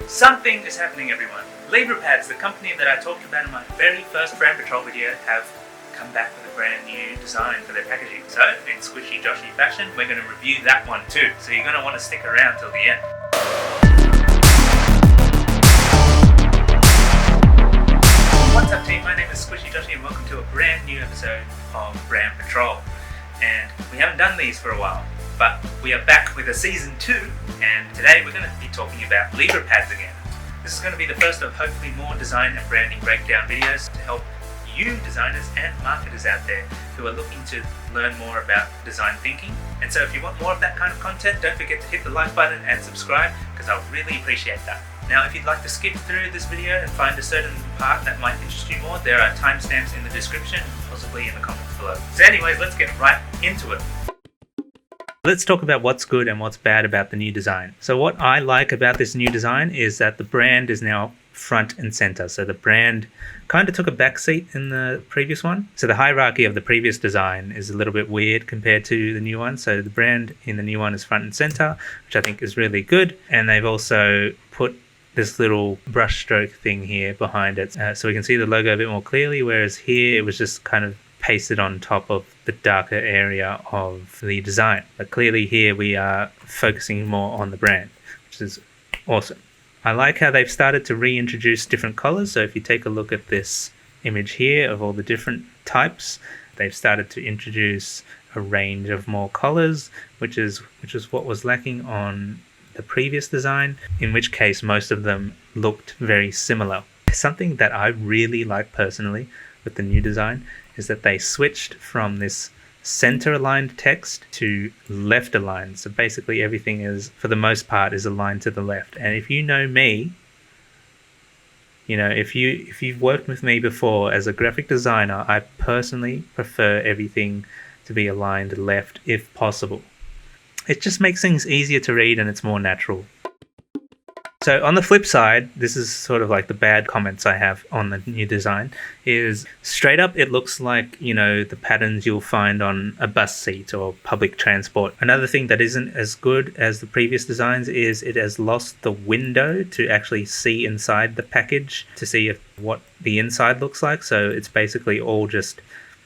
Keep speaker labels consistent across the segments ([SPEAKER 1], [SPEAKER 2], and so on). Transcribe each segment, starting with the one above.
[SPEAKER 1] Something is happening, everyone. Libra pads, the company that I talked about in my very first brand patrol video, have come back with a brand new design for their packaging. So, in squishy Joshy fashion, we're going to review that one too. So you're going to want to stick around till the end. What's up team, my name is Squishy Joshy and welcome to a brand new episode of Brand Patrol. And we haven't done these for a while, but we are back with a season 2, and today we're going to be talking about Libra pads again. This is going to be the first of hopefully more design and branding breakdown videos to help you designers and marketers out there who are looking to learn more about design thinking. And so if you want more of that kind of content, don't forget to hit the like button and subscribe, because I'll really appreciate that. Now, if you'd like to skip through this video and find a certain part that might interest you more, there are timestamps in the description, possibly in the comments below. So anyways, let's get right into it. Let's talk about what's good and what's bad about the new design. So what I like about this new design is that the brand is now front and center. So the brand kind of took a backseat in the previous one. So the hierarchy of the previous design is a little bit weird compared to the new one. So the brand in the new one is front and center, which I think is really good. And they've also put this little brush stroke thing here behind it, so we can see the logo a bit more clearly, whereas here it was just kind of pasted on top of the darker area of the design. But clearly here we are focusing more on the brand, which is awesome. I like how they've started to reintroduce different colors. So if you take a look at this image here of all the different types, they've started to introduce a range of more colors, which is what was lacking on the previous design, in which case most of them looked very similar. Something that I really like personally with the new design is that they switched from this center aligned text to left aligned. So basically everything is, for the most part, is aligned to the left. And if you know me, you know, if you've worked with me before as a graphic designer, I personally prefer everything to be aligned left if possible. It just makes things easier to read and it's more natural. So on the flip side, this is sort of like the bad comments I have on the new design, is straight up it looks like, you know, the patterns you'll find on a bus seat or public transport. Another thing that isn't as good as the previous designs is it has lost the window to actually see inside the package to see what the inside looks like. So it's basically all just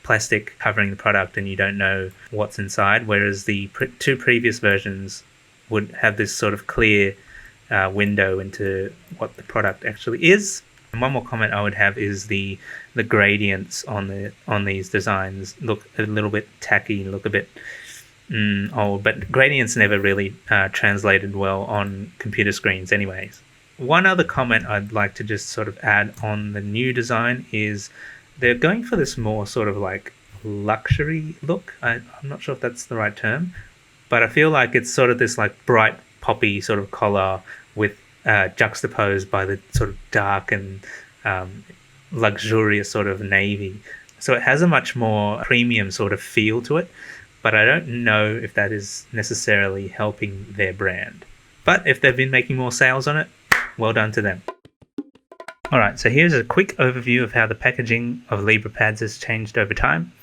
[SPEAKER 1] plastic covering the product and you don't know what's inside, whereas the two previous versions would have this sort of clear window into what the product actually is. And one more comment I would have is the gradients on these designs look a little bit tacky, look a bit old, but gradients never really translated well on computer screens anyways. One other comment I'd like to just sort of add on the new design is they're going for this more sort of like luxury look. I'm not sure if that's the right term, but I feel like it's sort of this like bright poppy sort of color with juxtaposed by the sort of dark and luxurious sort of navy. So it has a much more premium sort of feel to it, but I don't know if that is necessarily helping their brand. But if they've been making more sales on it, well done to them. Alright, so here's a quick overview of how the packaging of Libra pads has changed over time.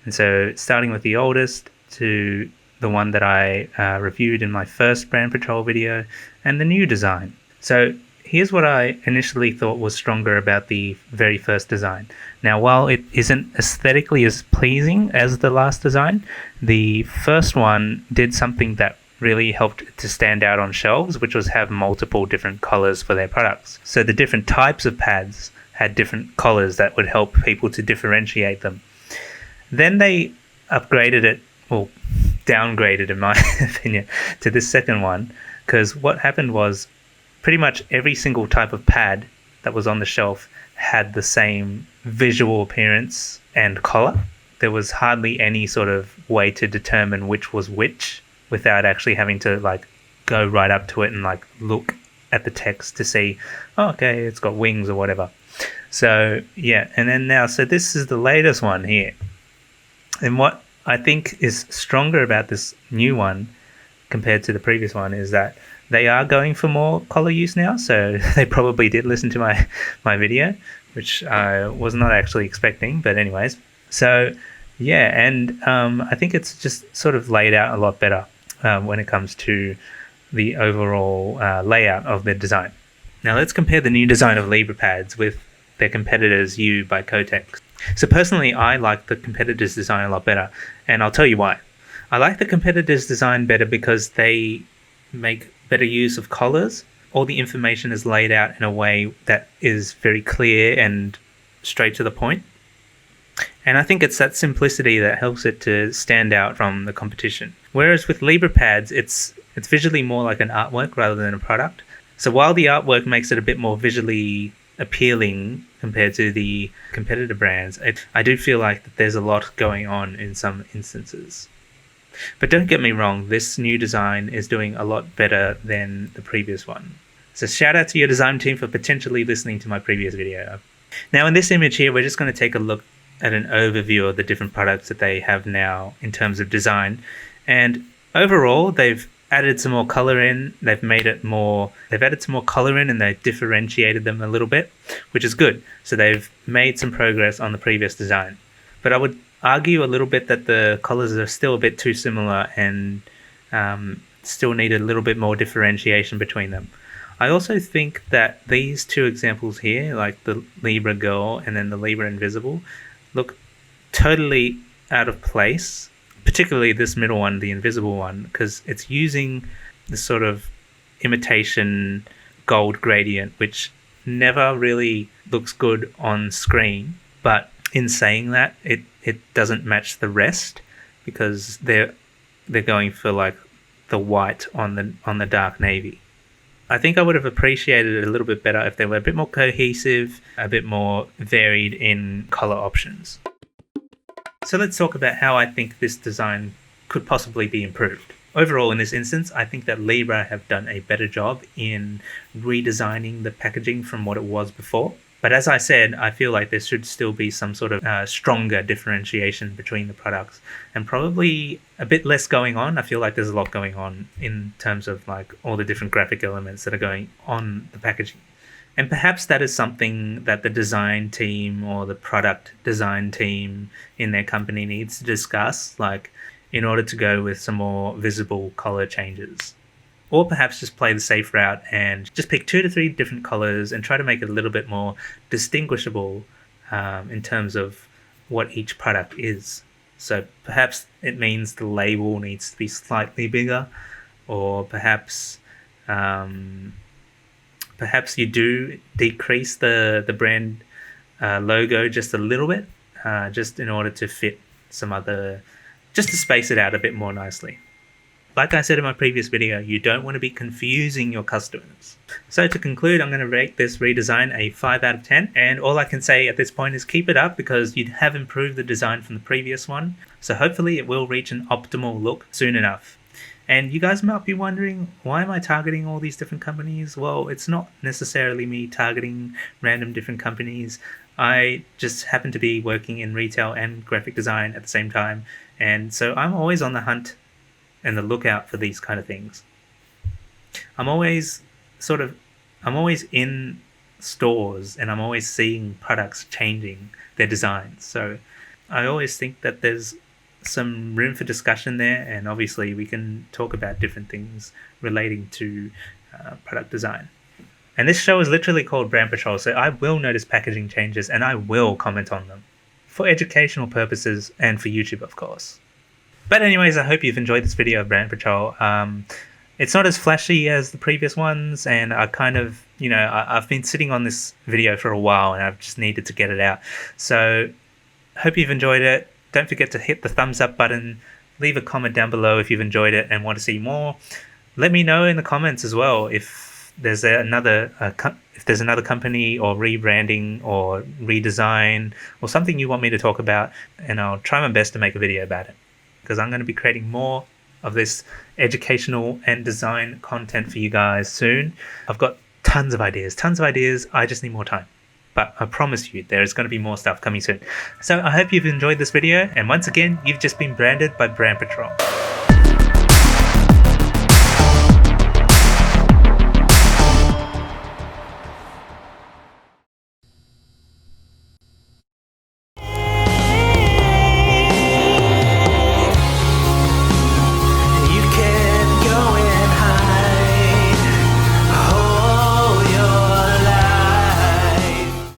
[SPEAKER 1] And so starting with the oldest to the one that I reviewed in my first Brand Patrol video and the new design. So here's what I initially thought was stronger about the very first design. Now, while it isn't aesthetically as pleasing as the last design, the first one did something that really helped to stand out on shelves, which was have multiple different colors for their products. So the different types of pads had different colors that would help people to differentiate them. Then they upgraded it, or downgraded in my opinion, to this second one, because what happened was pretty much every single type of pad that was on the shelf had the same visual appearance and color. There was hardly any sort of way to determine which was which, without actually having to like go right up to it and like look at the text to see, oh, okay, it's got wings or whatever. So yeah, and then now, so this is the latest one here. And what I think is stronger about this new one compared to the previous one is that they are going for more color use now. So they probably did listen to my video, which I was not actually expecting, but anyways. So yeah, and I think it's just sort of laid out a lot better when it comes to the overall layout of the design. Now let's compare the new design of Libra pads with their competitors U by Kotex. So personally, I like the competitors' design a lot better, and I'll tell you why. I like the competitors' design better because they make better use of collars. All the information is laid out in a way that is very clear and straight to the point. And I think it's that simplicity that helps it to stand out from the competition. Whereas with Libra pads, it's visually more like an artwork rather than a product. So while the artwork makes it a bit more visually appealing compared to the competitor brands, I do feel like that there's a lot going on in some instances. But don't get me wrong, this new design is doing a lot better than the previous one. So shout out to your design team for potentially listening to my previous video. Now in this image here, we're just going to take a look at an overview of the different products that they have now in terms of design. And overall, they've added some more color in, they've added some more color in, and they've differentiated them a little bit, which is good. So they've made some progress on the previous design. But I would argue a little bit that the colors are still a bit too similar and still need a little bit more differentiation between them. I also think that these two examples here, like the Libra Girl and then the Libra Invisible, look totally out of place, particularly this middle one, the Invisible one, because it's using this sort of imitation gold gradient, which never really looks good on screen. But in saying that, it doesn't match the rest because they're going for like the white on the dark navy. I think I would have appreciated it a little bit better if they were a bit more cohesive, a bit more varied in color options. So let's talk about how I think this design could possibly be improved. Overall, in this instance, I think that Libra have done a better job in redesigning the packaging from what it was before. But as I said, I feel like there should still be some sort of stronger differentiation between the products and probably a bit less going on. I feel like there's a lot going on in terms of like all the different graphic elements that are going on the packaging. And perhaps that is something that the design team or the product design team in their company needs to discuss, like in order to go with some more visible color changes. Or perhaps just play the safe route and just pick 2 to 3 different colors and try to make it a little bit more distinguishable in terms of what each product is. So perhaps it means the label needs to be slightly bigger, or perhaps you do decrease the brand logo just a little bit, just in order to fit some other, just to space it out a bit more nicely. Like I said in my previous video, you don't want to be confusing your customers. So to conclude, I'm going to rate this redesign a 5 out of 10. And all I can say at this point is keep it up because you have improved the design from the previous one. So hopefully it will reach an optimal look soon enough. And you guys might be wondering, why am I targeting all these different companies? Well, it's not necessarily me targeting random different companies. I just happen to be working in retail and graphic design at the same time. And so I'm always on the hunt and the lookout for these kind of things. I'm always in stores and I'm always seeing products changing their designs. So I always think that there's some room for discussion there, and obviously we can talk about different things relating to product design. And this show is literally called Brand Patrol, so I will notice packaging changes and I will comment on them for educational purposes and for YouTube, of course. But anyways, I hope you've enjoyed this video of Brand Patrol. It's not as flashy as the previous ones, and I kind of, I've been sitting on this video for a while and I've just needed to get it out. So hope you've enjoyed it. Don't forget to hit the thumbs up button. Leave a comment down below if you've enjoyed it and want to see more. Let me know in the comments as well if there's another company or rebranding or redesign or something you want me to talk about, and I'll try my best to make a video about it, because I'm going to be creating more of this educational and design content for you guys soon. I've got tons of ideas. I just need more time. But I promise you, there is going to be more stuff coming soon. So I hope you've enjoyed this video. And once again, you've just been branded by Brand Patrol.